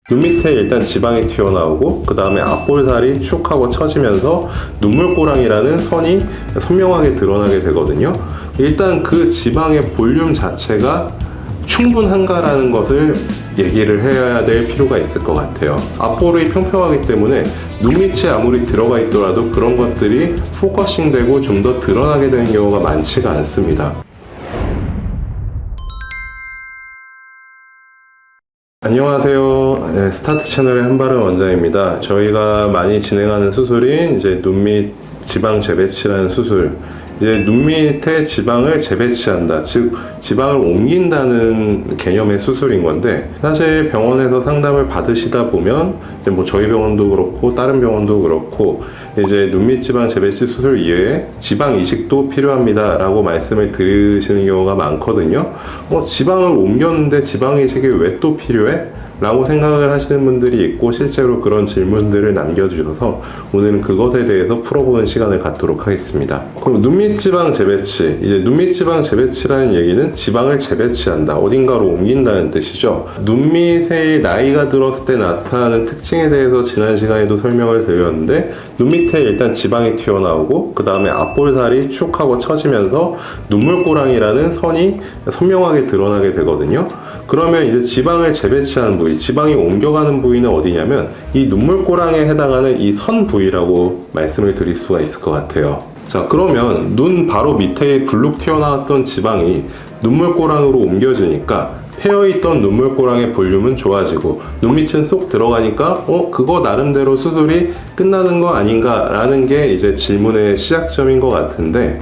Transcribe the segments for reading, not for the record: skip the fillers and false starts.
눈 밑에 일단 지방이 튀어나오고 그 다음에 앞볼살이 축 하고 처지면서 눈물꼬랑이라는 선이 선명하게 드러나게 되거든요. 일단 그 지방의 볼륨 자체가 충분한가라는 것을 얘기를 해야 될 필요가 있을 것 같아요. 앞볼이 평평하기 때문에 눈 밑이 아무리 들어가 있더라도 그런 것들이 포커싱 되고 좀 더 드러나게 되는 경우가 많지가 않습니다. 안녕하세요. 네, 스타트 채널의 한바른 원장입니다. 저희가 많이 진행하는 수술이 이제 눈 밑 지방 재배치라는 수술. 이제 눈 밑에 지방을 재배치한다, 즉 지방을 옮긴다는 개념의 수술인 건데, 사실 병원에서 상담을 받으시다 보면 뭐 저희 병원도 그렇고 다른 병원도 그렇고 이제 눈 밑 지방 재배치 수술 이외에 지방 이식도 필요합니다 라고 말씀을 들으시는 경우가 많거든요. 지방을 옮겼는데 지방 이식이 왜 또 필요해? 라고 생각을 하시는 분들이 있고, 실제로 그런 질문들을 남겨주셔서 오늘은 그것에 대해서 풀어보는 시간을 갖도록 하겠습니다. 그럼 눈밑 지방 재배치, 이제 눈밑 지방 재배치라는 얘기는 지방을 재배치한다, 어딘가로 옮긴다는 뜻이죠. 눈밑의 나이가 들었을 때 나타나는 특징에 대해서 지난 시간에도 설명을 드렸는데, 눈밑에 일단 지방이 튀어나오고 그 다음에 앞볼살이 축 하고 처지면서 눈물꼬랑이라는 선이 선명하게 드러나게 되거든요. 그러면 이제 지방을 재배치하는 부위, 지방이 옮겨가는 부위는 어디냐면 이 눈물꼬랑에 해당하는 이 선 부위라고 말씀을 드릴 수가 있을 것 같아요. 자, 그러면 눈 바로 밑에 불룩 튀어나왔던 지방이 눈물꼬랑으로 옮겨지니까 패여있던 눈물꼬랑의 볼륨은 좋아지고 눈밑은 쏙 들어가니까 그거 나름대로 수술이 끝나는 거 아닌가 라는 게 이제 질문의 시작점인 것 같은데,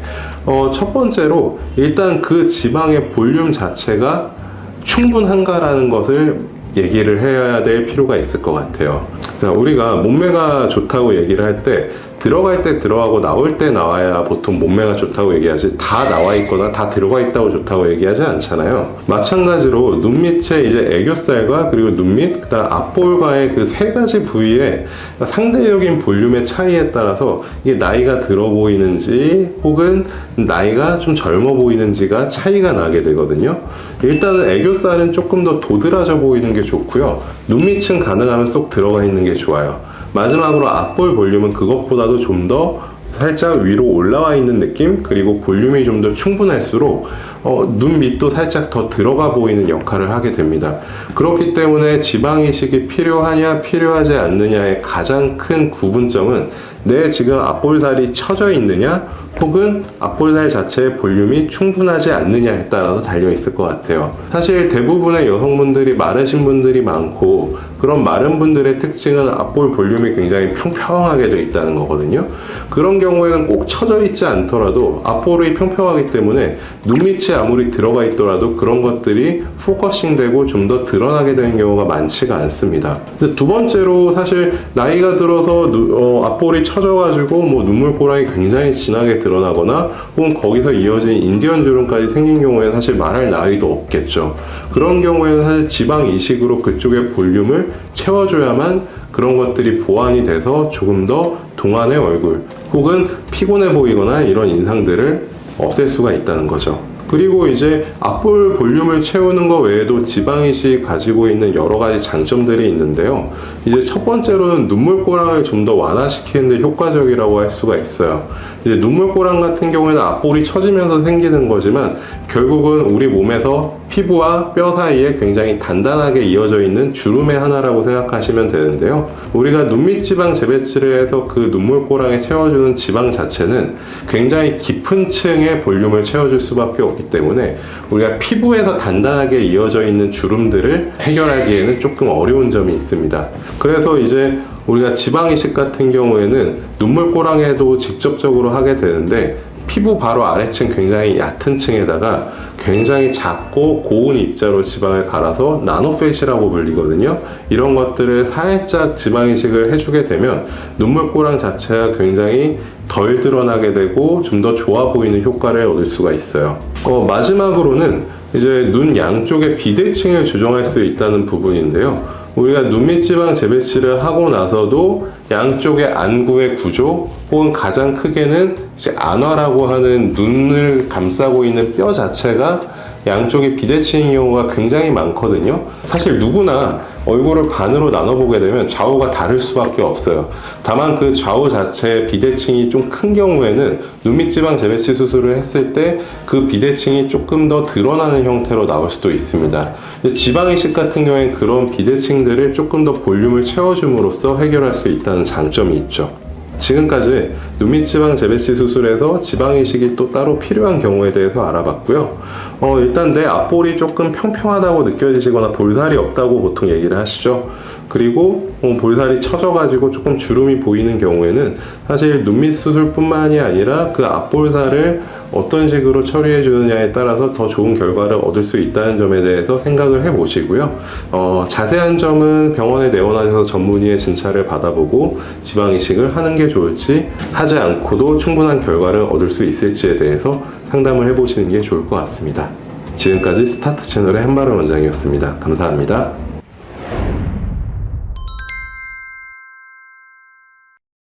첫 번째로 일단 그 지방의 볼륨 자체가 충분한가라는 것을 얘기를 해야 될 필요가 있을 것 같아요. 자, 우리가 몸매가 좋다고 얘기를 할 때 들어갈 때 들어가고 나올 때 나와야 보통 몸매가 좋다고 얘기하지, 다 나와 있거나 다 들어가 있다고 좋다고 얘기하지 않잖아요. 마찬가지로 눈 밑에 이제 애교살과 그리고 눈 밑, 그다음 앞볼과의 그 세 가지 부위의 상대적인 볼륨의 차이에 따라서 이게 나이가 들어 보이는지 혹은 나이가 좀 젊어 보이는지가 차이가 나게 되거든요. 일단은 애교살은 조금 더 도드라져 보이는 게 좋고요. 눈 밑은 가능하면 쏙 들어가 있는 게 좋아요. 마지막으로 앞볼 볼륨은 그것보다도 좀 더 살짝 위로 올라와 있는 느낌, 그리고 볼륨이 좀 더 충분할수록 눈 밑도 살짝 더 들어가 보이는 역할을 하게 됩니다. 그렇기 때문에 지방 이식이 필요하냐 필요하지 않느냐의 가장 큰 구분점은 내 지금 앞볼살이 처져 있느냐 혹은 앞볼살 자체의 볼륨이 충분하지 않느냐에 따라서 달려 있을 것 같아요. 사실 대부분의 여성분들이 마르신 분들이 많고, 그런 마른 분들의 특징은 앞볼 볼륨이 굉장히 평평하게 되어 있다는 거거든요. 그런 경우에는 꼭 처져 있지 않더라도 앞볼이 평평하기 때문에 눈 밑이 아무리 들어가 있더라도 그런 것들이 포커싱 되고 좀 더 드러나게 되는 경우가 많지가 않습니다. 두 번째로, 사실 나이가 들어서 앞볼이 처져가지고 뭐 눈물꼬랑이 굉장히 진하게 드러나거나 혹은 거기서 이어진 인디언 주름까지 생긴 경우에는 사실 말할 나위도 없겠죠. 그런 경우에는 사실 지방 이식으로 그쪽의 볼륨을 채워줘야만 그런 것들이 보완이 돼서 조금 더 동안의 얼굴 혹은 피곤해 보이거나 이런 인상들을 없앨 수가 있다는 거죠. 그리고 이제 앞볼 볼륨을 채우는 것 외에도 지방이식이 가지고 있는 여러 가지 장점들이 있는데요. 이제 첫 번째로는 눈물꼬랑을 좀 더 완화시키는 데 효과적이라고 할 수가 있어요. 이제 눈물꼬랑 같은 경우에는 앞볼이 처지면서 생기는 거지만 결국은 우리 몸에서 피부와 뼈 사이에 굉장히 단단하게 이어져 있는 주름의 하나라고 생각하시면 되는데요. 우리가 눈밑 지방 재배치를 해서 그 눈물꼬랑에 채워주는 지방 자체는 굉장히 깊은 층의 볼륨을 채워줄 수밖에 없기 때문에 우리가 피부에서 단단하게 이어져 있는 주름들을 해결하기에는 조금 어려운 점이 있습니다. 그래서 이제 우리가 지방 이식 같은 경우에는 눈물꼬랑에도 직접적으로 하게 되는데, 피부 바로 아래층 굉장히 얕은 층에다가 굉장히 작고 고운 입자로 지방을 갈아서 나노팻이라고 불리거든요. 이런 것들을 살짝 지방 이식을 해주게 되면 눈물꼬랑 자체가 굉장히 덜 드러나게 되고 좀 더 좋아 보이는 효과를 얻을 수가 있어요. 마지막으로는 이제 눈 양쪽의 비대칭을 조정할 수 있다는 부분인데요. 우리가 눈밑 지방 재배치를 하고 나서도 양쪽의 안구의 구조 혹은 가장 크게는 이제 안화라고 하는 눈을 감싸고 있는 뼈 자체가 양쪽이 비대칭인 경우가 굉장히 많거든요. 사실 누구나 얼굴을 반으로 나눠보게 되면 좌우가 다를 수밖에 없어요. 다만 그 좌우 자체의 비대칭이 좀 큰 경우에는 눈밑지방 재배치 수술을 했을 때 그 비대칭이 조금 더 드러나는 형태로 나올 수도 있습니다. 지방 이식 같은 경우에는 그런 비대칭들을 조금 더 볼륨을 채워줌으로써 해결할 수 있다는 장점이 있죠. 지금까지 눈밑지방 재배치 수술에서 지방 이식이 또 따로 필요한 경우에 대해서 알아봤고요. 일단 내 앞볼이 조금 평평하다고 느껴지시거나 볼살이 없다고 보통 얘기를 하시죠. 그리고 볼살이 처져가지고 조금 주름이 보이는 경우에는 사실 눈밑 수술뿐만이 아니라 그 앞볼살을 어떤 식으로 처리해 주느냐에 따라서 더 좋은 결과를 얻을 수 있다는 점에 대해서 생각을 해 보시고요. 자세한 점은 병원에 내원하셔서 전문의의 진찰을 받아보고 지방 이식을 하는 게 좋을지, 하지 않고도 충분한 결과를 얻을 수 있을지에 대해서 상담을 해 보시는 게 좋을 것 같습니다. 지금까지 스타트 채널의 한바른 원장이었습니다. 감사합니다.